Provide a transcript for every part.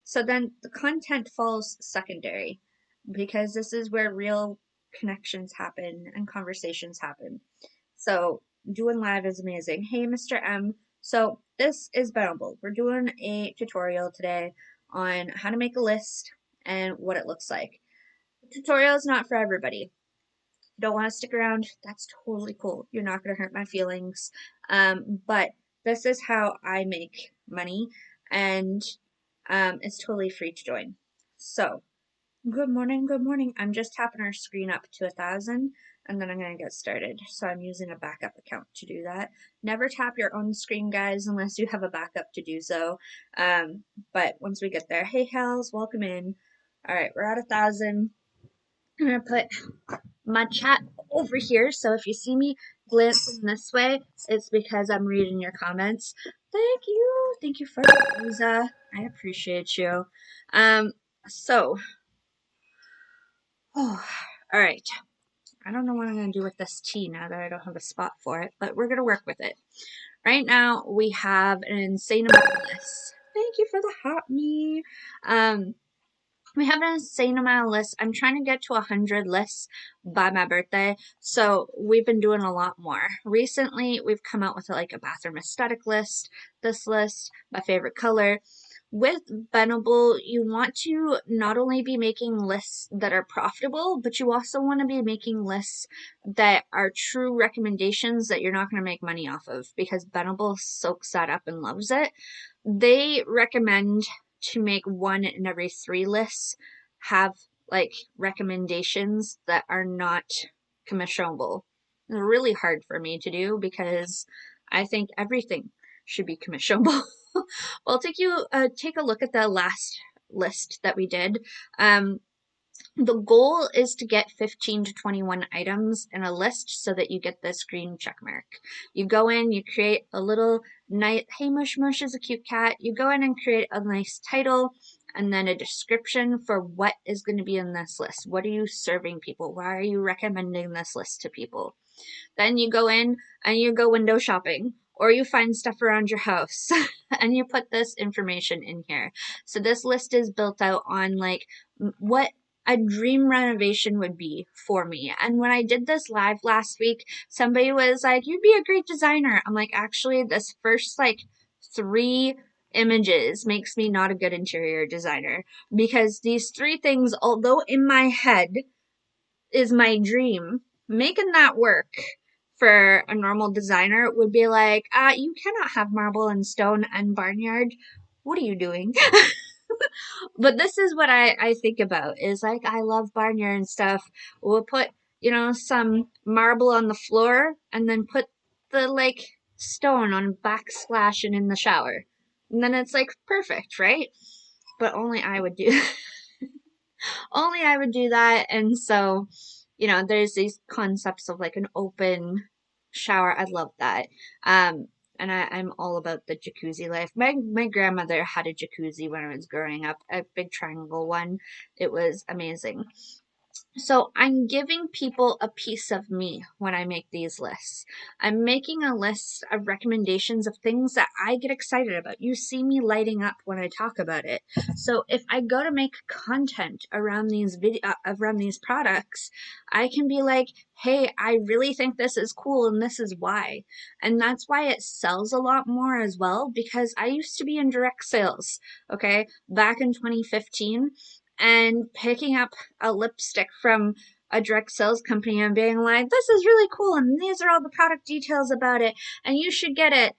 So then the content falls secondary because this is where real connections happen and conversations happen. So doing live is amazing. Hey, Mr. M. So this is Benable. We're doing a tutorial today on how to make a list and what it looks like. The tutorial is not for everybody. You don't want to stick around, that's totally cool. You're not going to hurt my feelings. But this is how I make money, and it's totally free to join. So, good morning, good morning. I'm just tapping our screen up to 1,000, and then I'm going to get started. So I'm using a backup account to do that. Never tap your own screen, guys, unless you have a backup to do so. But once we get there, hey, Hells, welcome in. All right, we're at 1,000. I'm going to put my chat over here, so if you see me glancing this way, it's because I'm reading your comments. Thank you for Lisa. I appreciate you. So, all right. I don't know what I'm going to do with this tea now that I don't have a spot for it, but we're going to work with it. Right now, we have an insane amount of lists. Thank you for the hot me. We have an insane amount of lists. I'm trying to get to 100 lists by my birthday, so we've been doing a lot more. Recently, we've come out with like a bathroom aesthetic list, this list, my favorite color. With Benable, you want to not only be making lists that are profitable, but you also want to be making lists that are true recommendations that you're not going to make money off of, because Benable soaks that up and loves it. They recommend to make 1 in every 3 lists have like recommendations that are not commissionable. It's really hard for me to do because I think everything should be commissionable. Well, take a look at the last list that we did. The goal is to get 15 to 21 items in a list so that you get this green check mark. You go in, you create a little nice, hey Mush Mush is a cute cat. You go in and create a nice title and then a description for what is going to be in this list. What are you serving people? Why are you recommending this list to people? Then you go in and you go window shopping, or you find stuff around your house and you put this information in here. So this list is built out on like what a dream renovation would be for me. And when I did this live last week, somebody was like, you'd be a great designer. I'm like, actually, this first like 3 images makes me not a good interior designer, because these 3 things, although in my head is my dream, making that work for a normal designer would be like, you cannot have marble and stone and barnyard. What are you doing? But this is what I think about, is like, I love barnyard and stuff. We'll put, some marble on the floor and then put the like stone on backsplash and in the shower. And then it's like perfect, right? But only I would do only I would do that. And so, there's these concepts of like an open shower. I love that. And I'm all about the jacuzzi life. My grandmother had a jacuzzi when I was growing up, a big triangle one. It was amazing. So I'm giving people a piece of me when I make these lists. I'm making a list of recommendations of things that I get excited about. You see me lighting up when I talk about it. So if I go to make content around these products, I can be like, hey, I really think this is cool and this is why. And that's why it sells a lot more as well, because I used to be in direct sales, okay, back in 2015. And picking up a lipstick from a direct sales company and being like, this is really cool and these are all the product details about it and you should get it.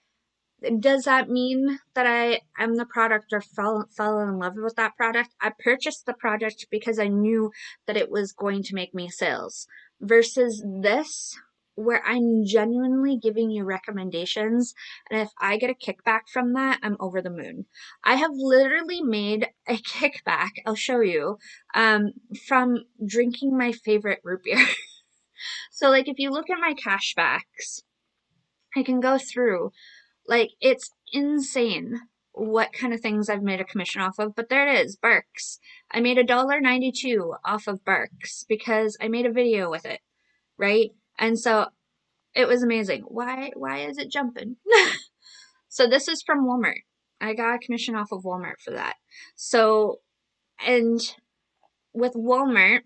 Does that mean that I am the product or fell in love with that product? I purchased the product because I knew that it was going to make me sales. Versus this, where I'm genuinely giving you recommendations, and if I get a kickback from that, I'm over the moon. I have literally made a kickback, I'll show you, from drinking my favorite root beer. So like if you look at my cashbacks, I can go through, like, it's insane what kind of things I've made a commission off of, but there it is, Barks. I made $1.92 off of Barks because I made a video with it, right? And so it was amazing. Why is it jumping? So this is from Walmart. I got a commission off of Walmart for that. So, and with Walmart,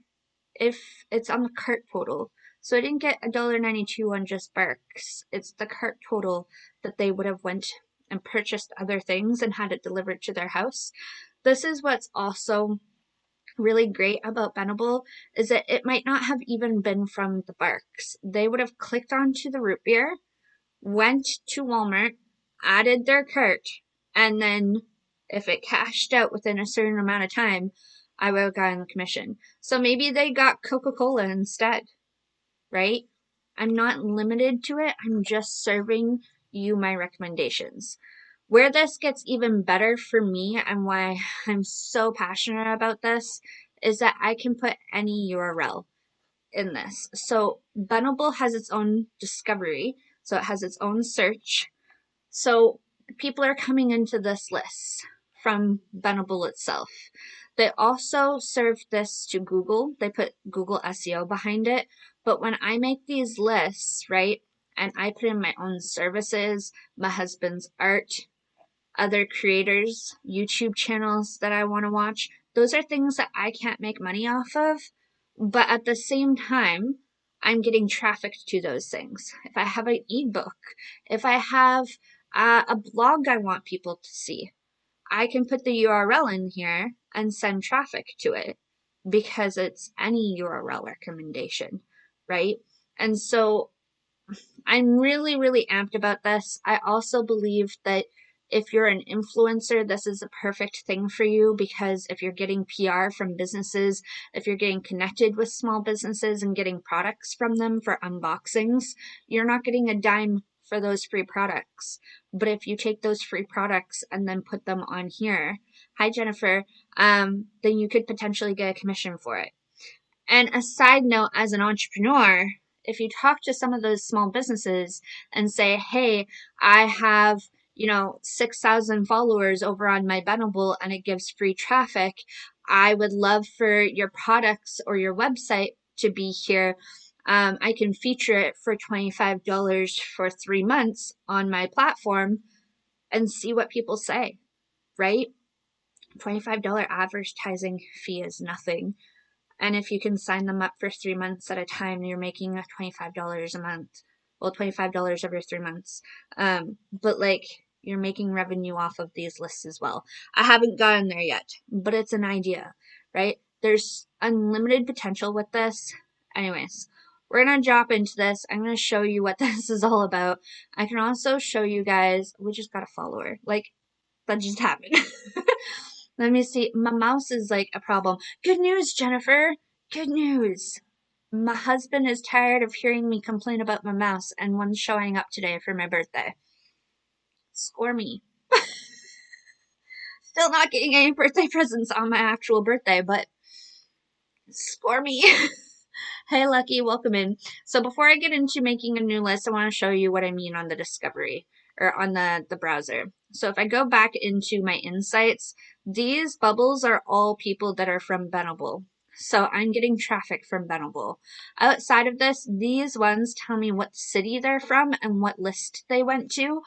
if it's on the cart total, so I didn't get $1.92 on just Barks. It's the cart total that they would have went and purchased other things and had it delivered to their house. This is what's also really great about Benable is that it might not have even been from the Barks. They would have clicked onto the root beer, went to Walmart, added their cart, and then if it cashed out within a certain amount of time, I would have gotten the commission. So maybe they got Coca-Cola instead, right? I'm not limited to it. I'm just serving you my recommendations. Where this gets even better for me and why I'm so passionate about this is that I can put any URL in this. So Benable has its own discovery, so it has its own search. So people are coming into this list from Benable itself. They also serve this to Google. They put Google SEO behind it. But when I make these lists, right, and I put in my own services, my husband's art, other creators, YouTube channels that I want to watch, those are things that I can't make money off of. But at the same time, I'm getting traffic to those things. If I have an ebook, if I have a blog I want people to see, I can put the URL in here and send traffic to it because it's any URL recommendation, right? And so I'm really, really amped about this. I also believe that if you're an influencer, this is a perfect thing for you because if you're getting PR from businesses, if you're getting connected with small businesses and getting products from them for unboxings, you're not getting a dime for those free products. But if you take those free products and then put them on here, hi Jennifer, then you could potentially get a commission for it. And a side note, as an entrepreneur, if you talk to some of those small businesses and say, hey, I have, 6,000 followers over on my Benable and it gives free traffic, I would love for your products or your website to be here. I can feature it for $25 for 3 months on my platform and see what people say, right? $25 advertising fee is nothing. And if you can sign them up for 3 months at a time, you're making $25 a month. Well, $25 every 3 months. But like you're making revenue off of these lists as well. I haven't gotten there yet, but it's an idea, right? There's unlimited potential with this. Anyways, we're going to drop into this. I'm going to show you what this is all about. I can also show you guys, we just got a follower. Like, that just happened. Let me see. My mouse is like a problem. Good news, Jennifer. Good news. My husband is tired of hearing me complain about my mouse, and one's showing up today for my birthday. Score me. Still not getting any birthday presents on my actual birthday, but score me. Hey, Lucky, welcome in. So before I get into making a new list, I want to show you what I mean on the discovery or on the browser. So if I go back into my insights, these bubbles are all people that are from Benable. So I'm getting traffic from Benable. Outside of this, these ones tell me what city they're from and what list they went to,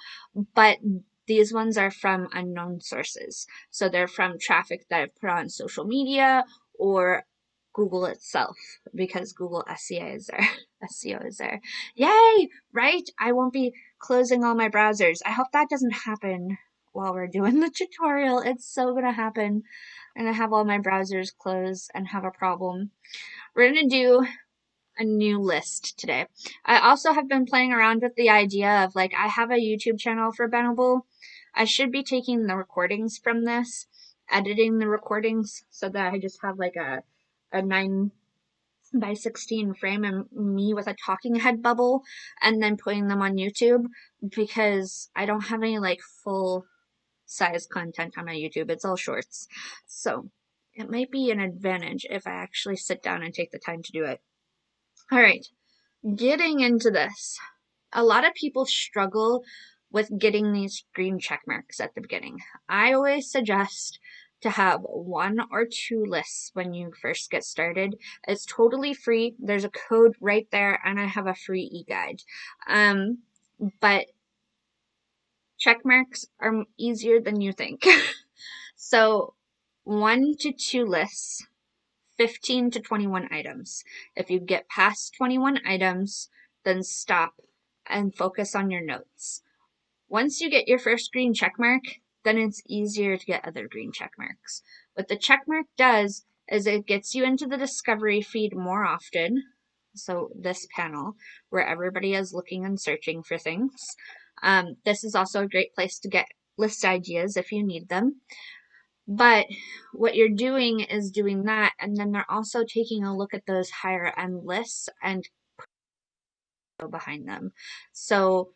but these ones are from unknown sources. So they're from traffic that I've put on social media or Google itself because Google SEO is there. SEO is there. Yay! Right? I won't be closing all my browsers. I hope that doesn't happen while we're doing the tutorial. It's so gonna happen. I'm gonna have all my browsers closed and have a problem. We're gonna do a new list today. I also have been playing around with the idea of like I have a YouTube channel for Benable. I should be taking the recordings from this, editing the recordings so that I just have like a 9:16 frame and me with a talking head bubble and then putting them on YouTube because I don't have any like full size content on my YouTube. It's all shorts. So it might be an advantage if I actually sit down and take the time to do it. All right, getting into this. A lot of people struggle with getting these green check marks at the beginning. I always suggest to have 1 or 2 lists when you first get started. It's totally free. There's a code right there, and I have a free e-guide. But Check marks are easier than you think. So 1 to 2 lists, 15 to 21 items. If you get past 21 items, then stop and focus on your notes. Once you get your first green check mark, then it's easier to get other green check marks. What the check mark does is it gets you into the discovery feed more often. So this panel where everybody is looking and searching for things. This is also a great place to get list ideas if you need them. But what you're doing is doing that, and then they're also taking a look at those higher end lists and behind them. So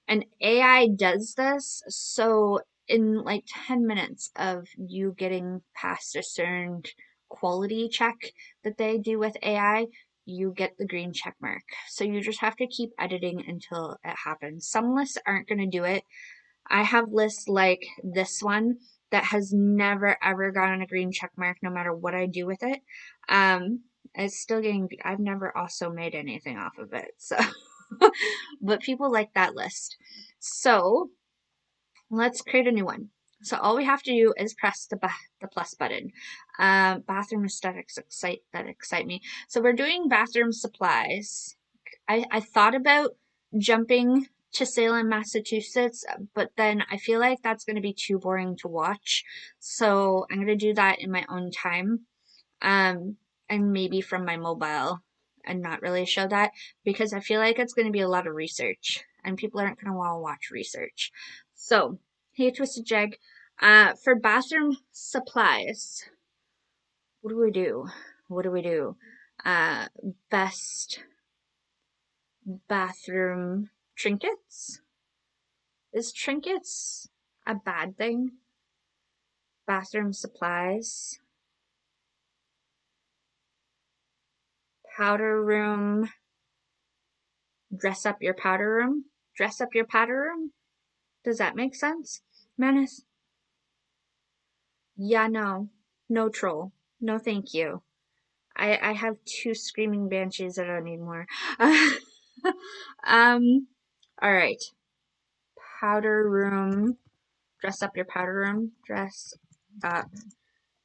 an AI does this, so in like 10 minutes of you getting past a certain quality check that they do with AI, you get the green check mark. So you just have to keep editing until it happens. Some lists aren't going to do it. I have lists like this one that has never ever gotten a green check mark no matter what I do with it. It's still getting, I've never also made anything off of it. So, but people like that list. So let's create a new one. So all we have to do is press the plus button. Bathroom aesthetics excite me. So we're doing bathroom supplies. I thought about jumping to Salem, Massachusetts, but then I feel like that's going to be too boring to watch. So I'm going to do that in my own time, and maybe from my mobile and not really show that because I feel like it's going to be a lot of research and people aren't going to want to watch research. So, hey, Twisted Jag, for bathroom supplies, what do we do? What do we do? Best bathroom trinkets? Is trinkets a bad thing? Bathroom supplies, powder room, dress up your powder room, dress up your powder room. Does that make sense? Menace? Yeah, no troll. No, thank you. I have 2 screaming banshees. I don't need more. All right. Powder room. Dress up your powder room. Dress up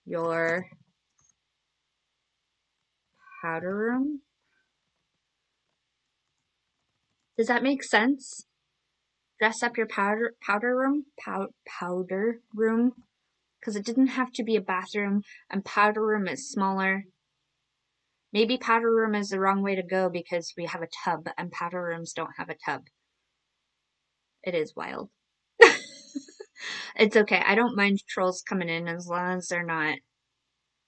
your powder room. Does that make sense? Dress up your powder room. Powder room. Because it didn't have to be a bathroom, and powder room is smaller. Maybe powder room is the wrong way to go because we have a tub, and powder rooms don't have a tub. It is wild. It's okay. I don't mind trolls coming in as long as they're not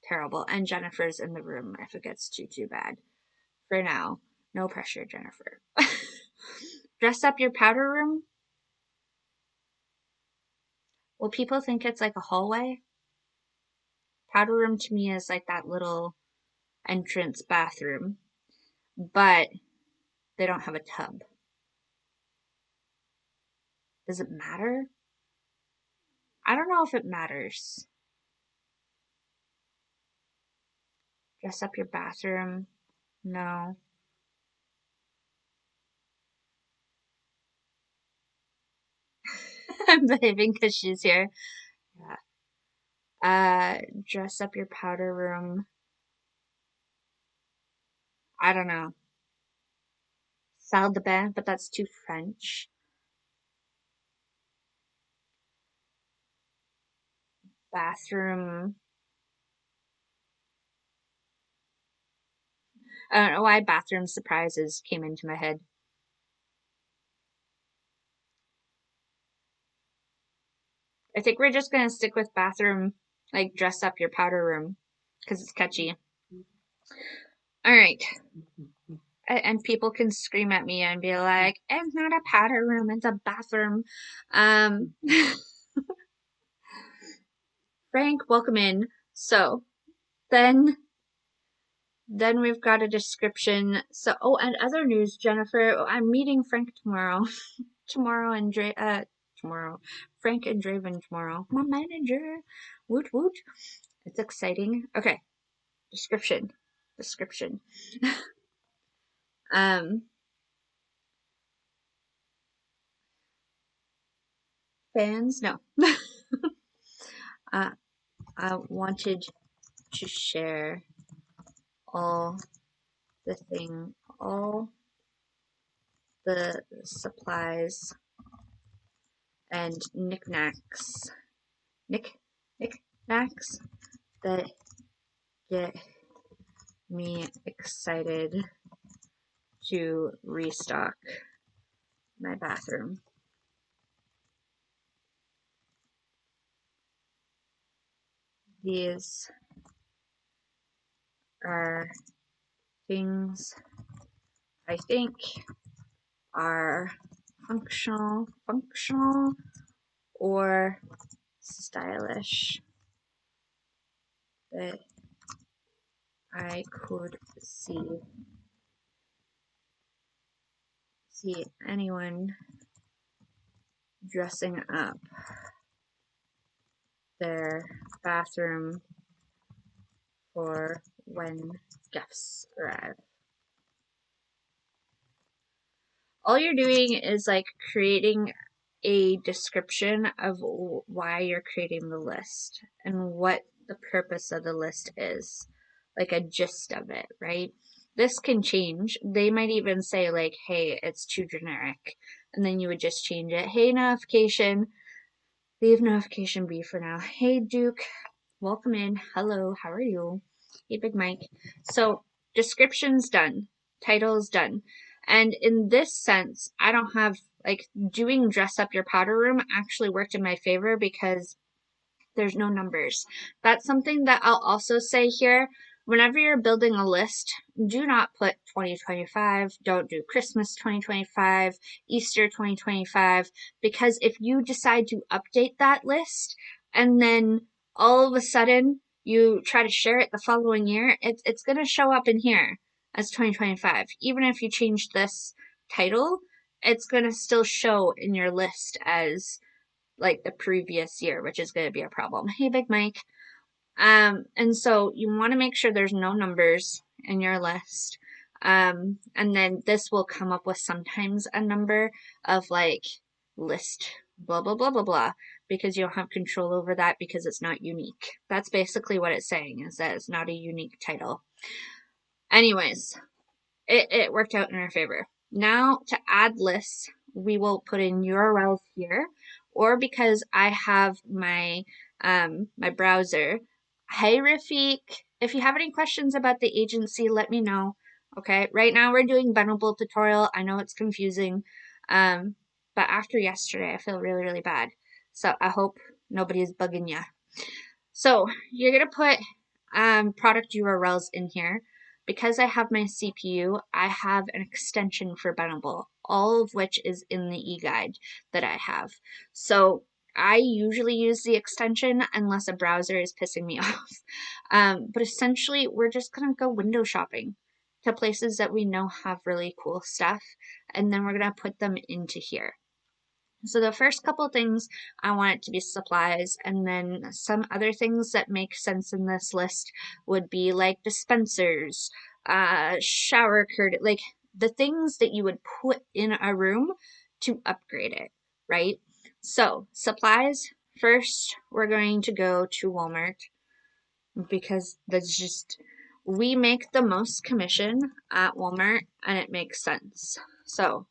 terrible. And Jennifer's in the room if it gets too bad. For now, no pressure, Jennifer. Dress up your powder room. Well, people think it's like a hallway. Powder room to me is like that little entrance bathroom, but they don't have a tub. Does it matter? I don't know if it matters. Dress up your bathroom. No. I'm behaving because she's here. Yeah. Dress up your powder room. I don't know. Salle de bain, but that's too French. Bathroom. I don't know why bathroom surprises came into my head. I think we're just gonna stick with bathroom, like dress up your powder room, because it's catchy. All right. And people can scream at me and be like, it's not a powder room, it's a bathroom. Frank, welcome in. So then we've got a description. So, oh, and other news, Jennifer, I'm meeting Frank tomorrow. Tomorrow. Frank and Draven tomorrow. My manager. Woot woot. It's exciting. Okay. Description. um fans? No. I wanted to share all all the supplies and knickknacks that get me excited to restock my bathroom. These are things I think are functional or stylish that I could see anyone dressing up their bathroom for when guests arrive. All you're doing is like creating a description of why you're creating the list and what the purpose of the list is, like a gist of it, right? This can change. They might even say like, hey, it's too generic, and then you would just change it. Hey, notification, leave notification be for now. Hey, Duke, welcome in. Hello, how are you? Hey, Big Mike. So description's done, title's done. And in this sense, I don't have, like, doing dress up your powder room actually worked in my favor because there's no numbers. That's something that I'll also say here. Whenever you're building a list, do not put 2025, don't do Christmas 2025, Easter 2025, because if you decide to update that list and then all of a sudden you try to share it the following year, it's going to show up in here as 2025. Even if you change this title, it's going to still show in your list as like the previous year, which is going to be a problem. Hey, Big Mike. And so you want to make sure there's no numbers in your list. And then this will come up with sometimes a number of like list blah, blah, blah, blah, blah, because you don't have control over that because it's not unique. That's basically what it's saying, is that it's not a unique title. Anyways, it worked out in our favor. Now to add lists, we will put in URLs here, or because I have my my browser. Hey Rafiq, if you have any questions about the agency, let me know. Okay, right now we're doing Benable tutorial. I know it's confusing, but after yesterday, I feel really, really bad. So I hope nobody is bugging you. So you're gonna put product URLs in here. Because I have my CPU, I have an extension for Benable, all of which is in the e-guide that I have. So I usually use the extension unless a browser is pissing me off. But essentially, we're just gonna go window shopping to places that we know have really cool stuff, and then we're gonna put them into here. So the first couple things I want it to be supplies, and then some other things that make sense in this list would be like dispensers, shower curtain, like the things that you would put in a room to upgrade it, right? So supplies, first we're going to go to Walmart because that's just, we make the most commission at Walmart and it makes sense. So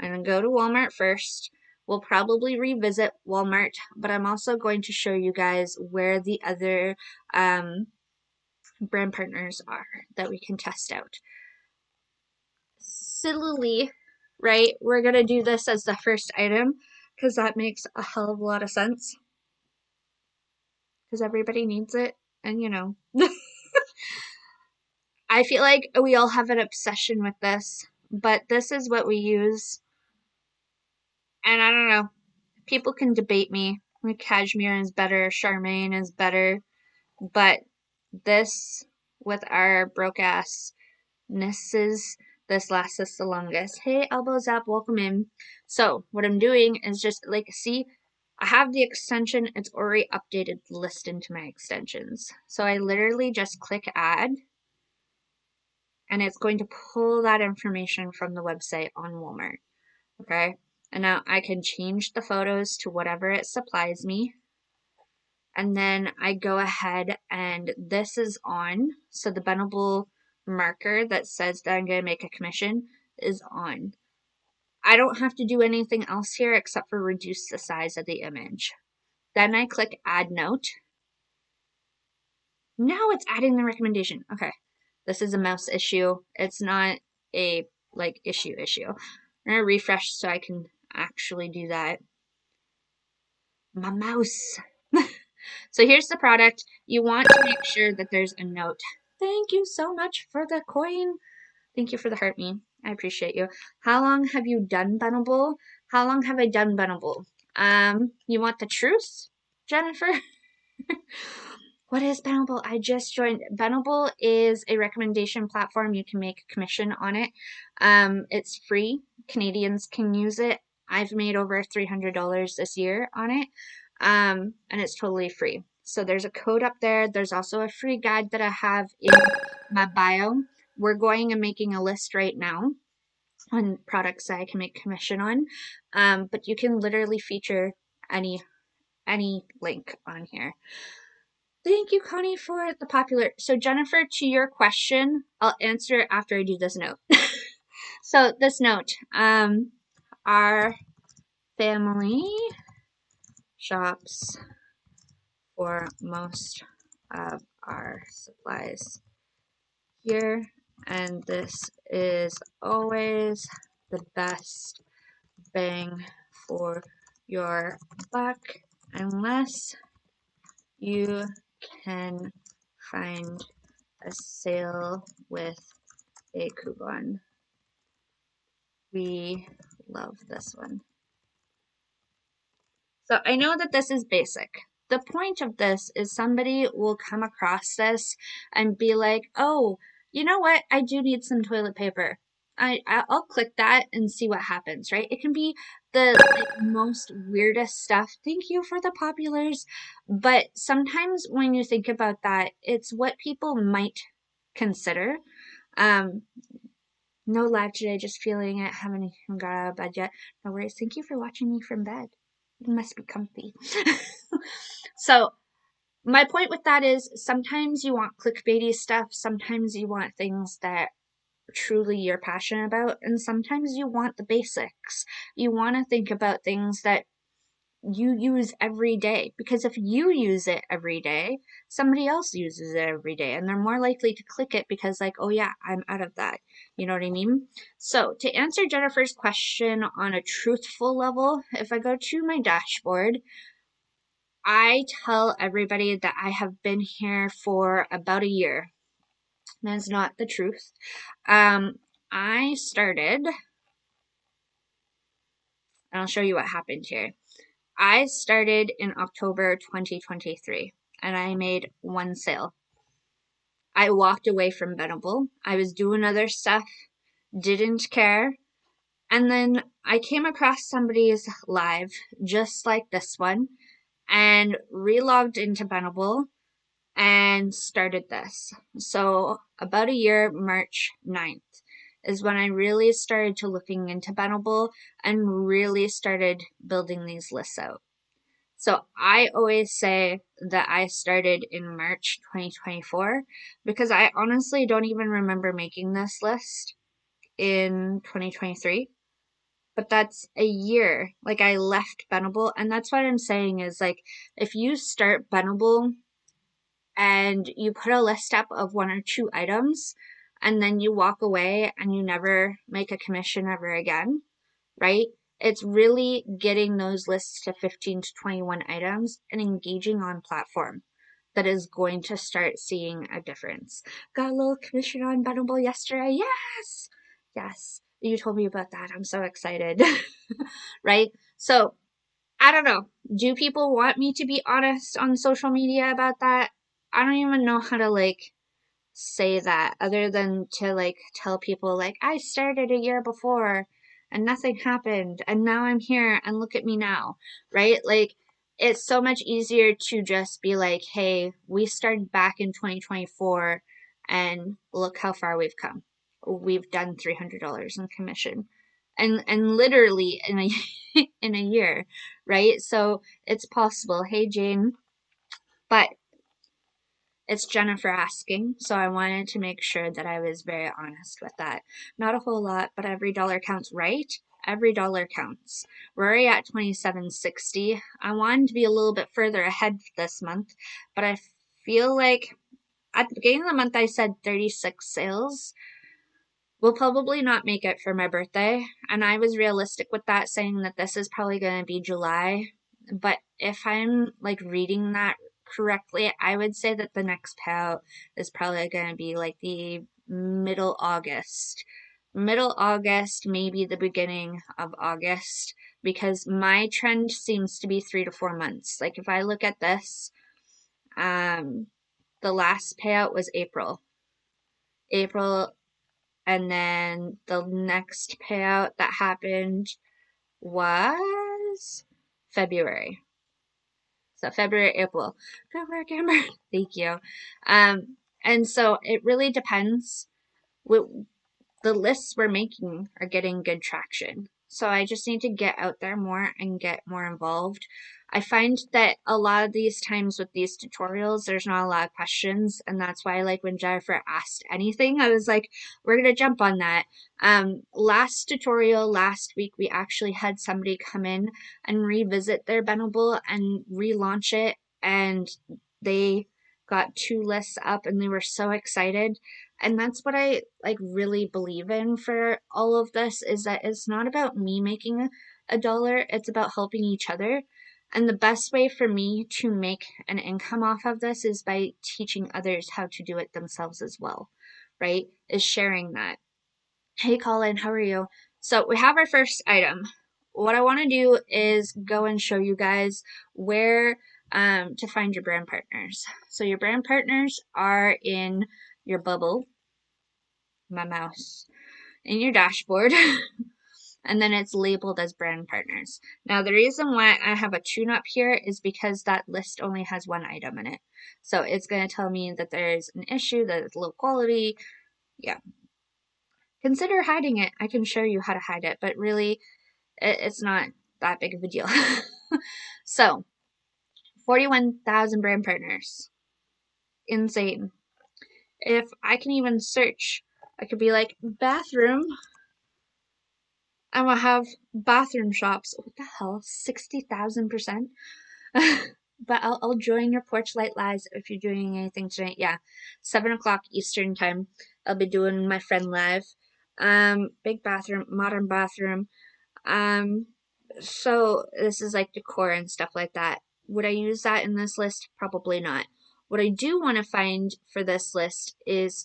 I'm going to go to Walmart first. We'll probably revisit Walmart, but I'm also going to show you guys where the other brand partners are that we can test out. Sillily, right? We're going to do this as the first item because that makes a hell of a lot of sense. Because everybody needs it, and you know. I feel like we all have an obsession with this, but this is what we use. And I don't know. People can debate me. Like Cashmere is better, Charmaine is better, but this with our broke ass nesses, this lasts us the longest. Hey, Elbow Zap, welcome in. So what I'm doing is just like, see, I have the extension. It's already updated the list into my extensions. So I literally just click add, and it's going to pull that information from the website on Walmart. Okay, And now I can change the photos to whatever it supplies me. And then I go ahead and this is on. So the Benable marker that says that I'm going to make a commission is on. I don't have to do anything else here except for reduce the size of the image. Then I click add note. Now it's adding the recommendation. Okay, this is a mouse issue. It's not a issue. I'm gonna refresh so I can actually do that. My mouse. So here's the product. You want to make sure that there's a note. Thank you so much for the coin. Thank you for the heart me. I appreciate you. How long have you done Benable? How long have I done Benable? You want the truth, Jennifer? What is Benable? I just joined. Benable is a recommendation platform. You can make a commission on it. It's free. Canadians can use it. I've made over $300 this year on it. And it's totally free. So there's a code up there. There's also a free guide that I have in my bio. We're going and making a list right now on products that I can make commission on. But you can literally feature any link on here. Thank you, Connie, for the popular. So Jennifer, to your question, I'll answer it after I do this note. So this note, our family shops for most of our supplies here, and this is always the best bang for your buck unless you can find a sale with a coupon. We love this one. So I know that this is basic. The point of this is somebody will come across this and be like, oh, you know what? I do need some toilet paper. I'll click that and see what happens, right? It can be the most weirdest stuff. Thank you for the populars. But sometimes when you think about that, it's what people might consider. No live today, just feeling it. Haven't even got out of bed yet. No worries. Thank you for watching me from bed. You must be comfy. So my point with that is sometimes you want clickbaity stuff. Sometimes you want things that truly you're passionate about. And sometimes you want the basics. You want to think about things that you use every day, because if you use it every day, somebody else uses it every day and they're more likely to click it because like, oh yeah, I'm out of that. You know what I mean? So to answer Jennifer's question on a truthful level, if I go to my dashboard, I tell everybody that I have been here for about a year. That's not the truth. I started, and I'll show you what happened here. I started in October 2023 and I made one sale. I walked away from Benable. I was doing other stuff, didn't care. And then I came across somebody's live just like this one and relogged into Benable and started this. So about a year, March 9th, is when I really started to looking into Benable and really started building these lists out. So I always say that I started in March 2024 because I honestly don't even remember making this list in 2023. But that's a year. Like I left Benable, and that's what I'm saying is like if you start Benable and you put a list up of 1 or 2 items and then you walk away and you never make a commission ever again, right? It's really getting those lists to 15 to 21 items and engaging on platform that is going to start seeing a difference. Got a little commission on Benable yesterday. Yes. Yes. You told me about that. I'm so excited. Right? So I don't know. Do people want me to be honest on social media about that? I don't even know how to say that other than to tell people I started a year before and nothing happened and now I'm here and look at me now, right? Like it's so much easier to just be like, hey, we started back in 2024 and look how far we've come. We've done $300 in commission. and literally in a in a year, right? So it's possible. Hey Jane, but it's Jennifer asking, so I wanted to make sure that I was very honest with that. Not a whole lot, but every dollar counts, right? Every dollar counts. We're already at 27.60. I wanted to be a little bit further ahead this month, but I feel like at the beginning of the month I said 36 sales. We'll probably not make it for my birthday, and I was realistic with that, saying that this is probably going to be July. But if I'm like reading that correctly, I would say that the next payout is probably going to be like the middle August. Middle August, maybe the beginning of August, because my trend seems to be 3 to 4 months. Like if I look at this, um, the last payout was April. April, and then the next payout that happened was February. So February, April. Good work, Amber. Thank you. And so it really depends. The lists we're making are getting good traction. So I just need to get out there more and get more involved. I find that a lot of these times with these tutorials, there's not a lot of questions. And that's why, like, when Jennifer asked anything, I was like, we're going to jump on that. Last tutorial, last week, we actually had somebody come in and revisit their Benable and relaunch it. And they got 2 lists up and they were so excited. And that's what I like really believe in for all of this, is that it's not about me making a dollar, it's about helping each other. And the best way for me to make an income off of this is by teaching others how to do it themselves as well, right? Is sharing that. Hey Colin, how are you? So we have our first item. What I want to do is go and show you guys where to find your brand partners. So your brand partners are in your bubble, my mouse, in your dashboard, and then it's labeled as brand partners. Now, the reason why I have a tune-up here is because that list only has 1 item in it. So it's going to tell me that there's an issue, that it's low quality. Yeah. Consider hiding it. I can show you how to hide it, but really, it's not that big of a deal. So, 41,000 brand partners. Insane. If I can even search, I could be like, bathroom. I will have bathroom shops. What the hell? 60,000%? But I'll join your Porch Light Lives if you're doing anything tonight. Yeah, 7 o'clock Eastern time. I'll be doing my friend live. Big bathroom, modern bathroom. So this is like decor and stuff like that. Would I use that in this list? Probably not. What I do want to find for this list is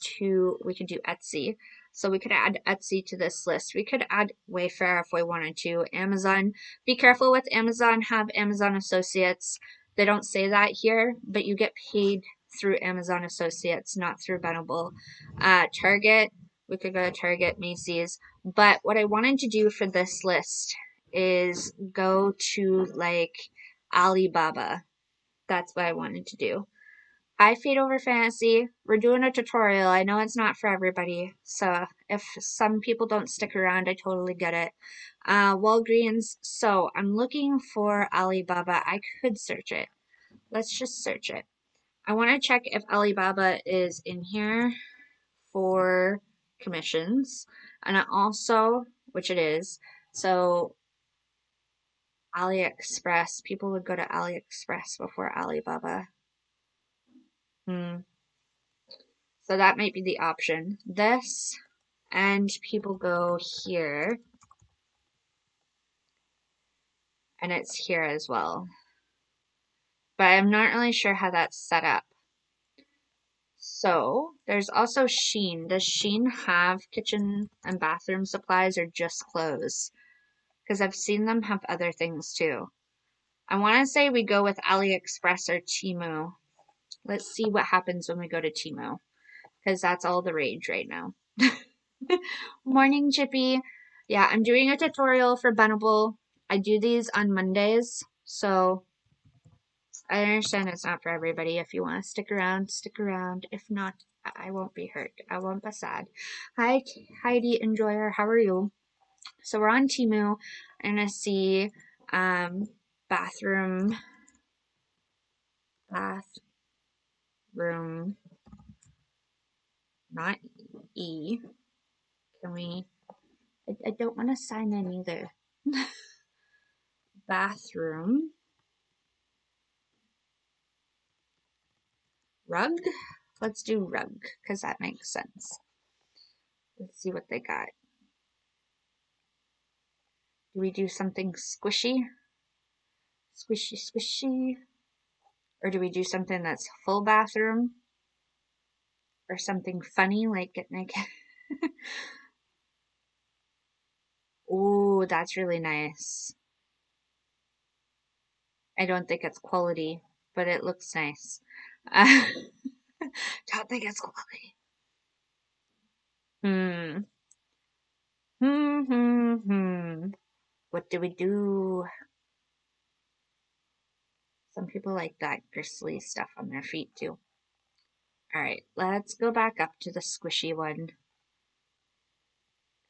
we could do Etsy. So we could add Etsy to this list. We could add Wayfair if we wanted to. Amazon. Be careful with Amazon. Have Amazon Associates. They don't say that here, but you get paid through Amazon Associates, not through Benable. Target. We could go to Target, Macy's. But what I wanted to do for this list is go to like Alibaba. That's what I wanted to do. I Fade Over Fantasy. We're doing a tutorial. I know it's not for everybody, so if some people don't stick around, I totally get it. Walgreens. So I'm looking for Alibaba. I could search it. Let's just search it. I want to check if Alibaba is in here for commissions, and I also, which it is, so AliExpress, people would go to AliExpress before Alibaba. So that might be the option. This, and people go here, and it's here as well. But I'm not really sure how that's set up. So there's also Shein. Does Shein have kitchen and bathroom supplies or just clothes? Because I've seen them have other things too. I want to say we go with AliExpress or Temu. Let's see what happens when we go to Temu, because that's all the rage right now. Morning, Chippy. Yeah, I'm doing a tutorial for Benable. I do these on Mondays, so I understand it's not for everybody. If you want to stick around, stick around. If not, I won't be hurt. I won't be sad. Hi, Heidi Enjoyer. How are you? So we're on Temu. I'm gonna see bathroom not E. Can we? I don't want to sign in either. Bathroom rug. Let's do rug because that makes sense. Let's see what they got. Do we do something squishy? Squishy, squishy. Or do we do something that's full bathroom? Or something funny like get naked? Ooh, that's really nice. I don't think it's quality, but it looks nice. Don't think it's quality. Hmm. What do we do? Some people like that gristly stuff on their feet too. Alright, let's go back up to the squishy one.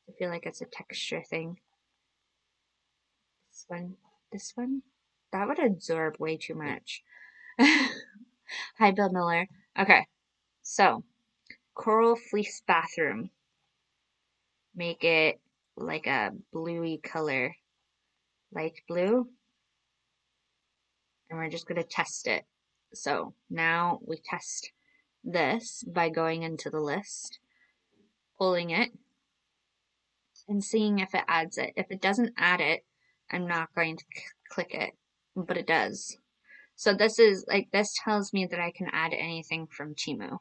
I feel like it's a texture thing. This one. This one? That would absorb way too much. Hi, Bill Miller. Okay, so coral fleece bathroom. Make it like a bluey color. Light blue. And we're just going to test it. So now we test this by going into the list, pulling it, and seeing if it adds it. If it doesn't add it, I'm not going to click it, but it does. So this is like, this tells me that I can add anything from Temu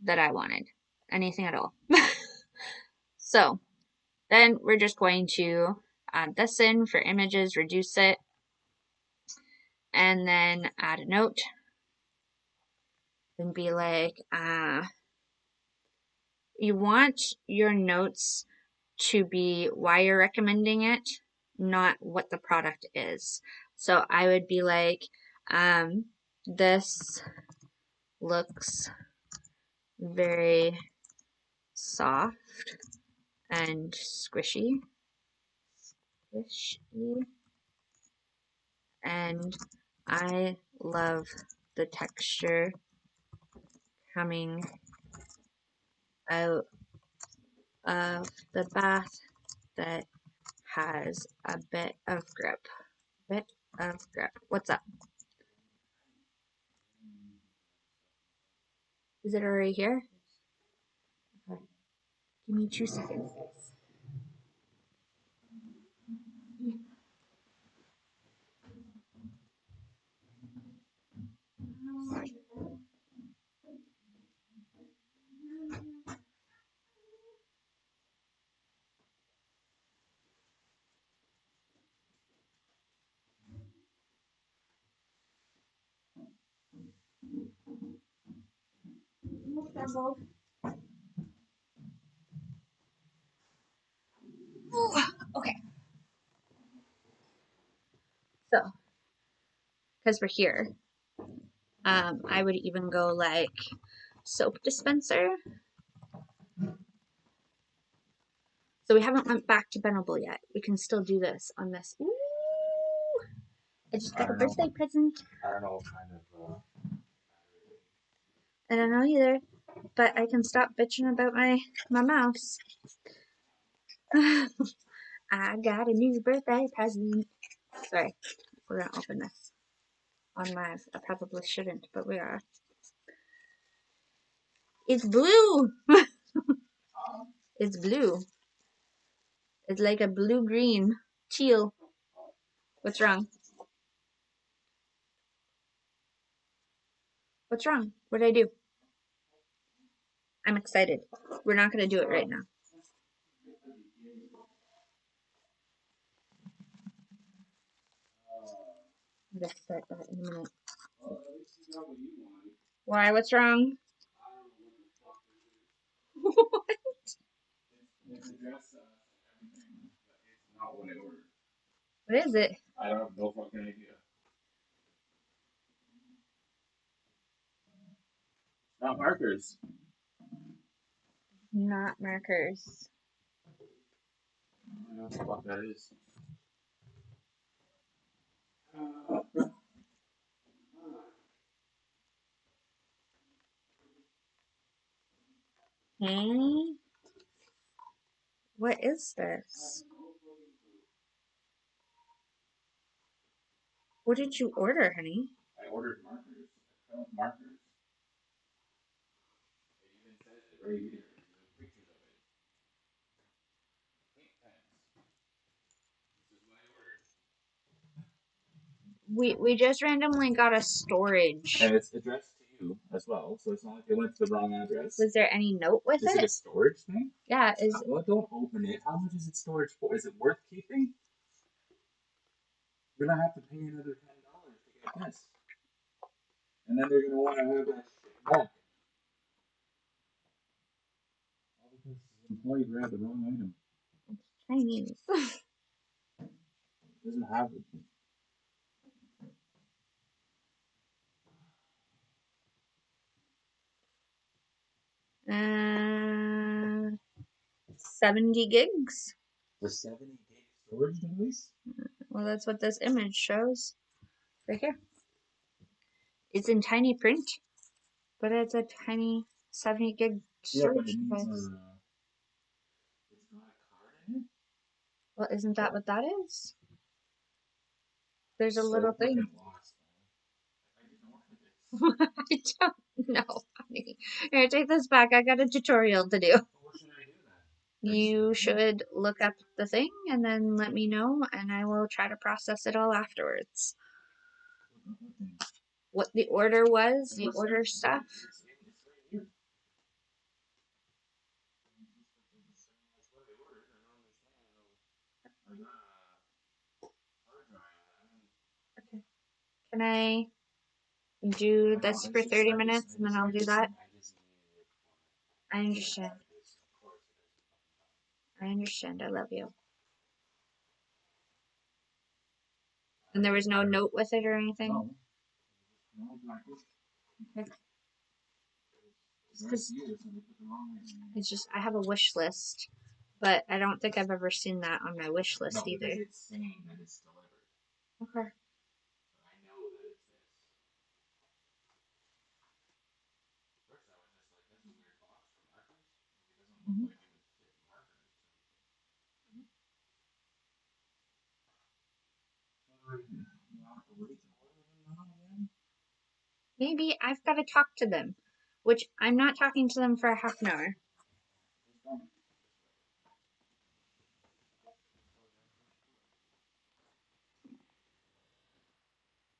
that I wanted. Anything at all. So then we're just going to add this in for images, reduce it, and then add a note and be like, you want your notes to be why you're recommending it, not what the product is. So I would be like, this looks very soft and squishy, and I love the texture coming out of the bath that has a bit of grip. Bit of grip. What's up? Is it already here? Okay. Give me 2 seconds, guys. Okay, so because we're here, I would even go like soap dispenser. So we haven't went back to Benable yet. We can still do this on this. Ooh, I just got a birthday present. I don't know what kind of. I don't know either, but I can stop bitching about my mouse. I got a new birthday present. Sorry, we're gonna open this on live. I probably shouldn't, but we are. It's blue. It's blue. It's like a blue-green teal. What's wrong? What's wrong? What did I do? I'm excited. We're not gonna do it right now. I'm gonna start that in a minute. Why? What's wrong? What is it? I don't have no fucking idea. Not markers. Not markers. I don't know what the fuck that is. Hmm? What is this? What did you order, honey? I ordered markers, acrylic markers. It even says it right here. There's pictures of it. Paint pens. This is what I ordered. We just randomly got a storage. And it's addressed to you as well, so it's not like they went to the wrong address. Was there any note with Is it a it? storage thing? Yeah, is Well, don't open it. How much is it storage for? Is it worth keeping? You're gonna have to pay another $10 to get this, and then they're gonna want to have that shit back. All because the employee grabbed the wrong item. Chinese. It doesn't have it. 70 gigs. The 70 gig storage device? Well, that's what this image shows. Right here. It's in tiny print, but it's a tiny 70 gig Yeah, but storage it needs device. it's got a card in it. Well, isn't that what that is? There's a So little thing. fucking lost, man. I didn't order this. I don't know, honey. Here, take this back. I got a tutorial to do. Well, what should I do then? You should look up the thing and then let me know, and I will try to process it all afterwards. What the order was, the order stuff. It's right here. That's what I ordered. I don't understand how I got a hard drive. Okay. Can I do this for 30 minutes and then I'll do that? I understand. I understand. I love you. And there was no note with it or anything? No. Okay. It's just, I have a wish list, but I don't think I've ever seen that on my wish list No, either. because it's saying that it's delivered. Okay. So I know that it's this. First I was just like, that's a weird box for markers. Like, it doesn't look like it would fit markers. So you have to wait to order them now again? Maybe I've got to talk to them, which I'm not talking to them for a half an hour. Just come.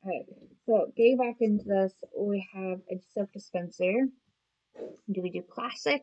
Alright, so getting back into this, we have a soap dispenser. Do we do classic?